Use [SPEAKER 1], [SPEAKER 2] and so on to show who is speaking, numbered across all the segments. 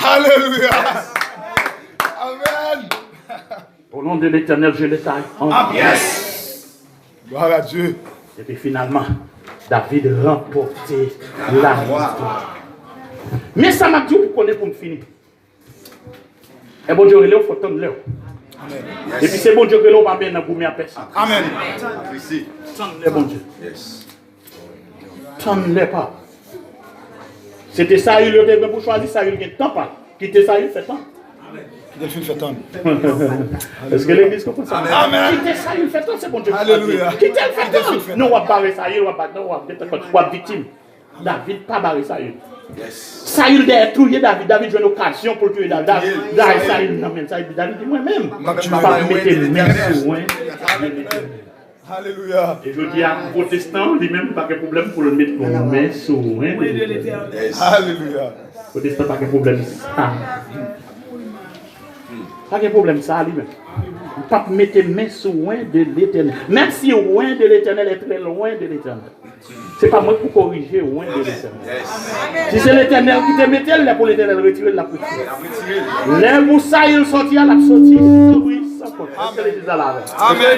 [SPEAKER 1] Alléluia. Amen.
[SPEAKER 2] Au nom de l'Éternel, je les taille.
[SPEAKER 1] Yes. Gloire à Dieu.
[SPEAKER 2] Et puis finalement, David remportait la victoire. Mais ça m'a dit pour connaître pour me finir. Et bon Dieu, il faut tendre l'heure. Et puis c'est bon Dieu que l'on va bien dans la personne.
[SPEAKER 1] Amen.
[SPEAKER 2] Tendre-les, bon Dieu. Tendre-les pas. C'était ça, il devait pour choisir ça, il y a temps pas. Quitter ça, il fait temps.
[SPEAKER 1] Quitter le fait temps.
[SPEAKER 2] Est-ce que l'église comprend ça?
[SPEAKER 1] Amen.
[SPEAKER 2] Quitter ça, il fait temps, c'est bon Dieu.
[SPEAKER 1] Alléluia.
[SPEAKER 2] Quitter le fait temps. Non, on va barrer ça, il va être victime. David pas barrer ça. Saül doit trouver David. David joue une occasion pour tuer David. Saül dit moi-même. Je ne vais pas mettre les mains sur moi.
[SPEAKER 1] Alléluia.
[SPEAKER 2] Et je dis à un protestant, lui-même, pas de problème pour le mettre les mains sur moi.
[SPEAKER 1] Alléluia.
[SPEAKER 2] Protestant, pas de problème. Pas de problème, ça lui-même. Pas mettre les mains sur loin de l'éternel. Même si loin de l'éternel est très loin de l'éternel. Ce n'est pas moi pour corriger loin de l'éternel. Si c'est l'éternel qui te mettait là pour l'éternel retirer la poussière. Les moussailles il sortit à la sortie. Sans compte. Amen.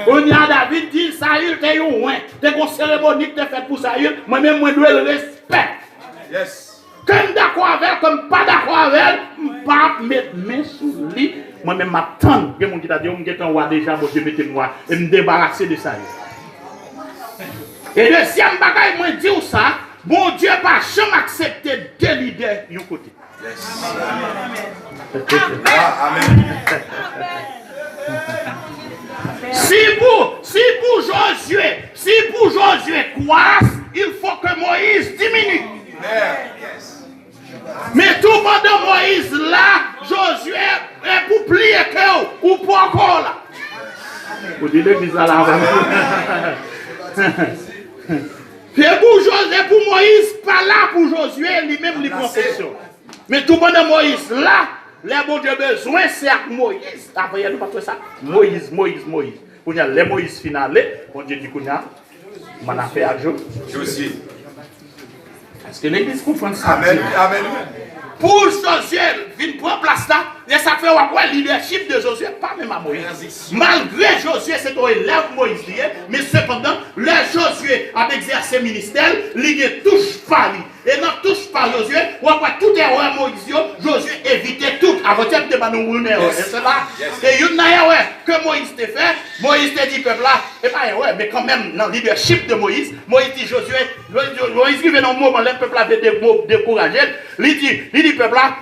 [SPEAKER 2] On y a David dit Saül t'es loin. T'es une cérémonie qui t'es faite pour Saül. Moi-même, moi, je dois le respect. Comme d'accord avec, comme pas d'accord avec, pas mettre main sous lui. Moi-même, m'attends. Il y a mon qui t'a dit, on est en roi déjà, bon Dieu, mettez-moi et me débarrasser de ça. Et deuxième bagaille, moi dire ça, bon Dieu pas jamais accepté deux leaders d'un côté. Amen. Si pour Josué croise, il faut que Moïse diminue. Mais tout le monde de Moïse là, Josué est pour plier cœur ou pour encore là. Vous dites l'église à la et pour Moïse, pas là pour Josué, lui-même les confessions. Mais tout le monde de Moïse là, les bon Dieu besoin, c'est avec Moïse. Après, il y a pas tout ça. Moïse. Pour les Moïse finale, bon Dieu dit qu'on a, on a fait à jour. Est-ce que l'église comprend ça?
[SPEAKER 1] Amen.
[SPEAKER 2] Pour Josué, vient prendre place là, et ça fait le leadership de Josué, pas même à Moïse. Malgré Josué, c'est un élève Moïse, mais cependant, le Josué a exercé le ministère, il ne touche pas lui. Et non touche pas Josué, ou après tout erreur Moïse, Josué évitait tout avant de demander une erreur. Et c'est là, et une erreur que Moïse t'a fait, Moïse t'a dit peuple là, et pas erreur, mais quand même dans le leadership de Moïse dit Josué, Moïse qui vient dans le moment, le peuple avait découragé, il dit peuple là,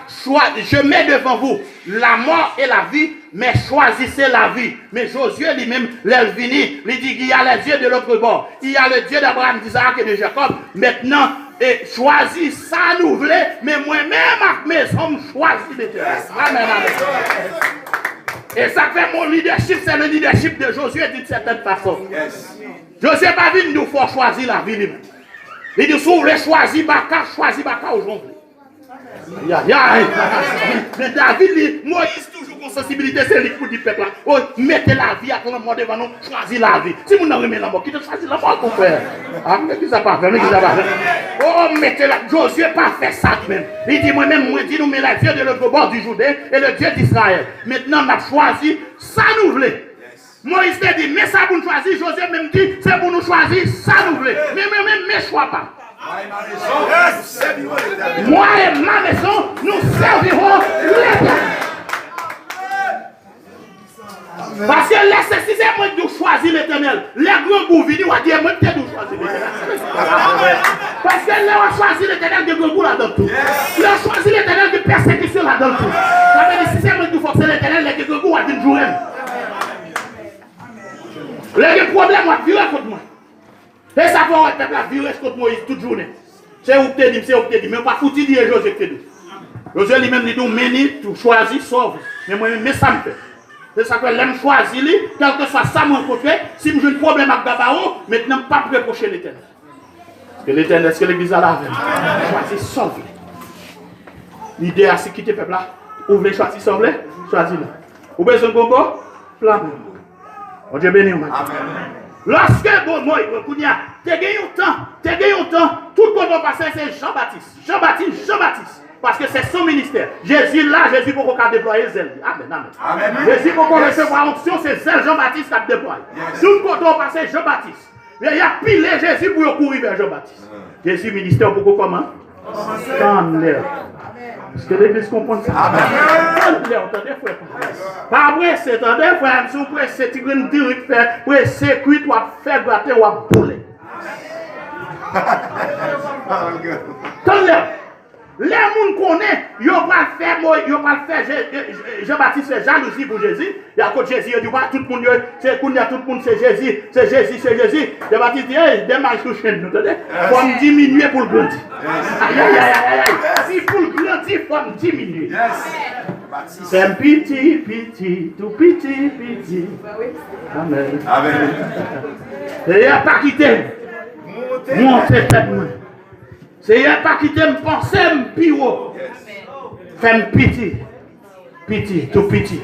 [SPEAKER 2] je mets devant vous la mort et la vie, mais choisissez la vie. Mais Josué lui-même, il dit qu'il y a les dieux de l'autre bord, il y a le Dieu d'Abraham, d'Isaac et de Jacob. Maintenant, et choisis ça nous voulons, mais moi-même avec mes hommes choisis l'éternel. Amen. Et ça fait mon leadership, c'est le leadership de Josué d'une certaine façon. Josué pas venu nous faire choisir la vie lui-même. Il dit si vous voulez choisir Baka aujourd'hui. Mais David, Moïse toujours con sensibilité, c'est lui pour dire peuple là. Oh, mettez la vie à tout le monde devant nous, choisis la vie. Si vous n'en remettez la mort, qui te choisit la mort, mon frère? Ah, mais qui ça pas fait? Oh, mettez la. Josué pas fait ça même. Il dit moi-même, moi dis nous, mais le Dieu de l'autre bord du Jourdain et le Dieu d'Israël. Maintenant, on a choisi ça nous voulons. Moïse te dit, mais ça pour nous choisir, Josué même dit, c'est pour nous choisir ça nous voulons. Mais moi-même, mes choix pas. Moi et ma maison, nous servirons l'Éternel. Parce que là, si c'est moi qui choisis l'Éternel, les grands goûts viennent, on va dire, moi qui choisis l'Éternel. Parce que là, on choisit l'Éternel de grands goûts là-dedans tout. Là, on choisit l'Éternel de persécution là-dedans tout. Ça veut dire, si c'est moi qui force l'Éternel, les grands goûts, on va dire, jouer. Les problèmes, on va virer contre moi. Et ça va être la violence contre Moïse toute journée. C'est où tu te dis, mais on va foutre dire Josué te dit. Josué lui-même dit, meni, tu choisis, sauve. Mais moi-même, mais ça me fait. C'est ça que l'aime choisir, quel que soit ça, mon côté, si j'ai un problème avec Gabao, maintenant, pas reprocher l'Éternel. Parce que l'Éternel, est-ce que l'Église a la veille? Choisis, sauve. L'idée, c'est quitter le peuple là. Vous voulez choisir, sauve, choisis-le. Vous avez besoin de bonbon? Flamme. Oh Dieu béni, amen. Lorsque moi, tu as gagné un temps, tout le monde passé, c'est Jean-Baptiste. que c'est son ministère. Jésus là, Jésus pour qu'on déployer zèle. Amen, amen. Jésus pour qu'on recevoir onction, c'est zèle Jean-Baptiste qui a déployé. Tout côté on passe Jean-Baptiste. Mais il y a pilé Jésus pour courir vers Jean-Baptiste. Jésus ministère pour comment? Amen. Est-ce que l'église comprend ça? Amen. Attendez, frère. Pas vrai, c'est attendez, frère. Si vous pressez, tu veux dire que faire, pressez, cuit, ou faire gratter, ou bouler. Attendez. Les gens connaissent, ils vont pas faire Jean-Baptiste fait jalousie pour Jésus. Et à cause de Jésus, il dit tout le monde, c'est Jésus, c'est Jésus. Jean-Baptiste dit, des mal touchés, nous entendez? Il faut me diminuer pour le grandir. Aïe. Si pour le grandir, il faut me diminuer. C'est un petit, tout petit. Amen. Et il n'y a pas quitté. Montez tête-moi. C'est un pas qui t'aime penser, piro. Fais petit, tout petit.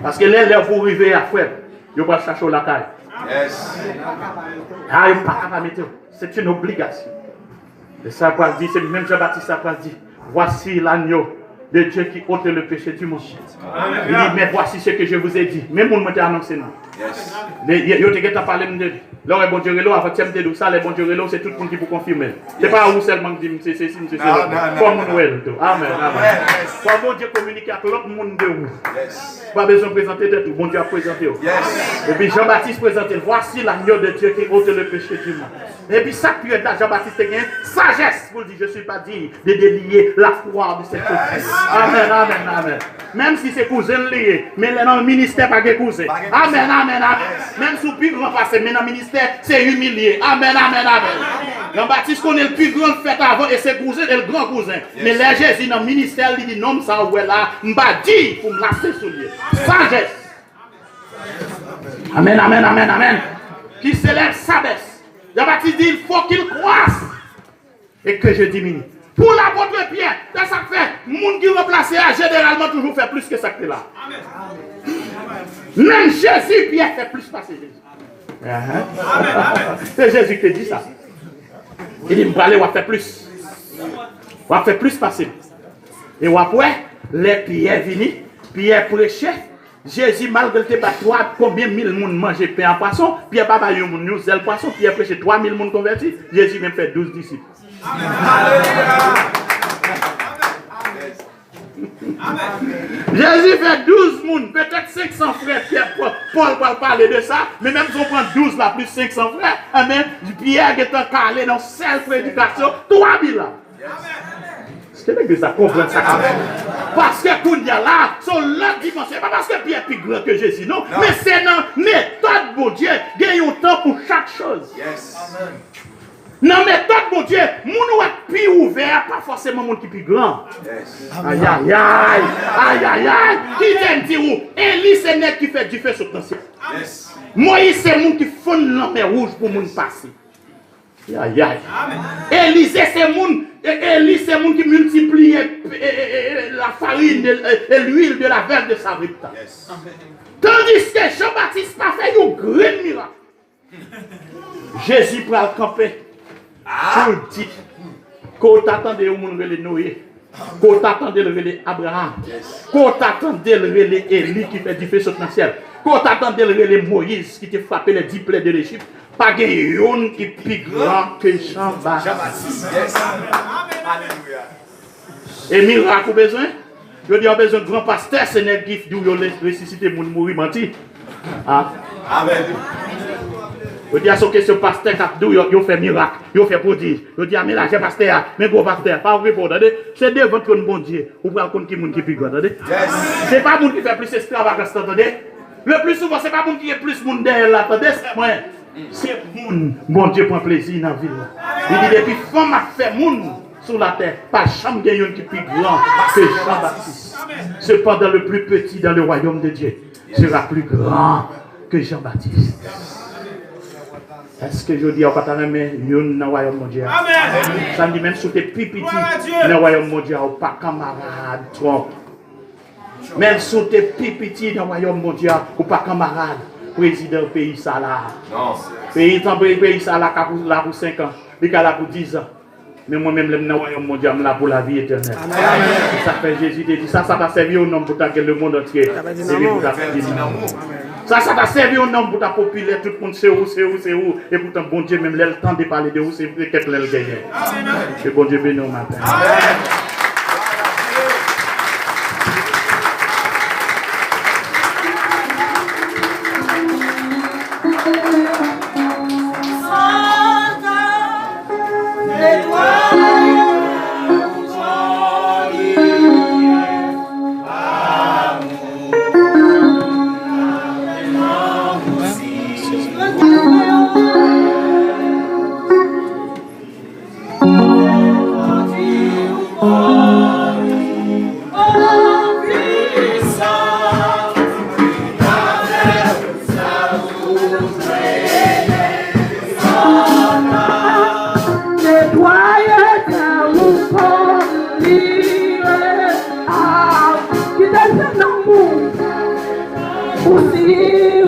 [SPEAKER 2] Parce que là, pour arriver à faire, il va chercher la caille. Ah, il ne peut pas mettre. C'est une obligation. Et ça va dire, c'est même Jean-Baptiste ça va dire, voici l'agneau de Dieu qui ôte le péché du monde. Il dit, mais voici ce que je vous ai dit. Même on m'a annoncé non. Yo te parlé de là bon Dieu là avant de dire ça les bon Dieu là c'est tout le monde qui peut confirmer. C'est pas vous seulement qui dit c'est comme Noël tout. Amen. Quand bon Dieu communique avec l'autre monde de vous. Pas besoin de présenter de tout, bon Dieu a présenté. Et puis Jean-Baptiste présenté, voici l'agneau de Dieu qui ôte le péché du monde. Et puis ça que Jean-Baptiste a gagné sagesse pour dire je suis pas dit de délier la foi de cette chose. Amen. Même si c'est cousin lié, mais dans le ministère pas de cousin. Amen. Même si le plus grand passé, mais dans le ministère, c'est humilié. Amen. Jean-Baptiste connaît le plus grand fait avant et c'est cousin et le grand cousin. Mais là, Jésus dans le ministère, il dit non, ça ouais là, m'a dit pour me lasser sur lui. Sagesse. Amen. Qui s'élève sa baisse. Jean-Baptiste dit il faut qu'il croisse et que je diminue. Pour l'apôtre Pierre, ça fait, le monde qui remplace a généralement toujours fait plus que ça que là. Même Jésus, Pierre fait plus passer Jésus. C'est Jésus qui dit ça. Il dit, je vais faire plus. On va faire plus passer. Et après, les Pierre viennent, Pierre prêchait. Jésus, malgré le battoir, combien de mille personnes mangeaient pain en poisson, Pierre pas eu un zèle poisson, Pierre prêchait 3000 personnes convertis, Jésus même fait 12 disciples. Jésus fait 12 personnes, peut-être 500 frères, Paul va parler de ça, mais même si on prend 12 là, plus 500 frères, amen, Pierre est calé dans cette prédication, 3000 là. Est-ce que l'église a compris ça? Parce que quand il y a là, sur l'autre dimension, pas parce que Pierre est plus grand que Jésus, non. Mais c'est dans la méthode, mon Dieu, il y a un temps pour chaque chose. Dans la méthode, mon Dieu, mon ou est plus ouvert, pas forcément mon qui est plus grand. Aïe. Qui t'aime dire où? Élie, c'est net qui fait du feu sur le ciel. Moïse, c'est mon qui fond la mer rouge pour mon passer. Élisée, c'est mon qui multiplie la farine et l'huile de la verre de sa ripta. Tandis que Jean-Baptiste n'a fait un grand miracle. Jésus prend le camper. Pour dire qu'on t'attendait au monde de Noé, qu'on t'attendait le relais Abraham, qu'on t'attendait le relais Élie qui fait du feu sur le ciel, qu'on t'attendait le relais Moïse qui te frappé les 10 plaies de l'Égypte. Pas de yon qui est plus grand que Jean-Baptiste. Et miracle au besoin? Je dis, on a besoin de grand pasteur, c'est un gift d'où il ressuscité mon mourir menti. Amen. Je dis à son question pasteur, d'où il fait miracle, il fait prodige. Je dis, mais là, j'ai pasteur, mais gros pasteur, pas répondre. C'est devant le bon Dieu. Vous pouvez compter qui est plus grand. C'est pas monde qui fait plus extravagance, attendez. Le plus souvent, c'est pas monde qui est plus monde derrière là, attendez, c'est moi. C'est moun, bon Dieu prend plaisir dans la ville. Il dit depuis femme a fait moun sur la terre, pas jamais quelqu'un qui est plus grand que Jean-Baptiste. Cependant le plus petit dans le royaume de Dieu sera plus grand que Jean-Baptiste. Est-ce que je dis, on va pas remettre yon dans le royaume mondial? Ça me dit même si tu es plus petit dans le royaume mondial, ou pas camarade Trump. Même si tu es plus petit dans le royaume mondial, ou pas camarade président pays ça là. Non. Pays ça là pour 5 ans, il là pour 10 ans. Mais moi-même, je suis dans le royaume mondial là pour la vie éternelle. Ça fait Jésus te dit ça t'a servi au nom pour que le monde entier. Ça t'a servi au nom pour ta populaire, tout le monde c'est où. Et pourtant, bon Dieu, même le temps de parler de où, c'est peut-être le gagner. Et bon Dieu béni au matin.
[SPEAKER 3] Você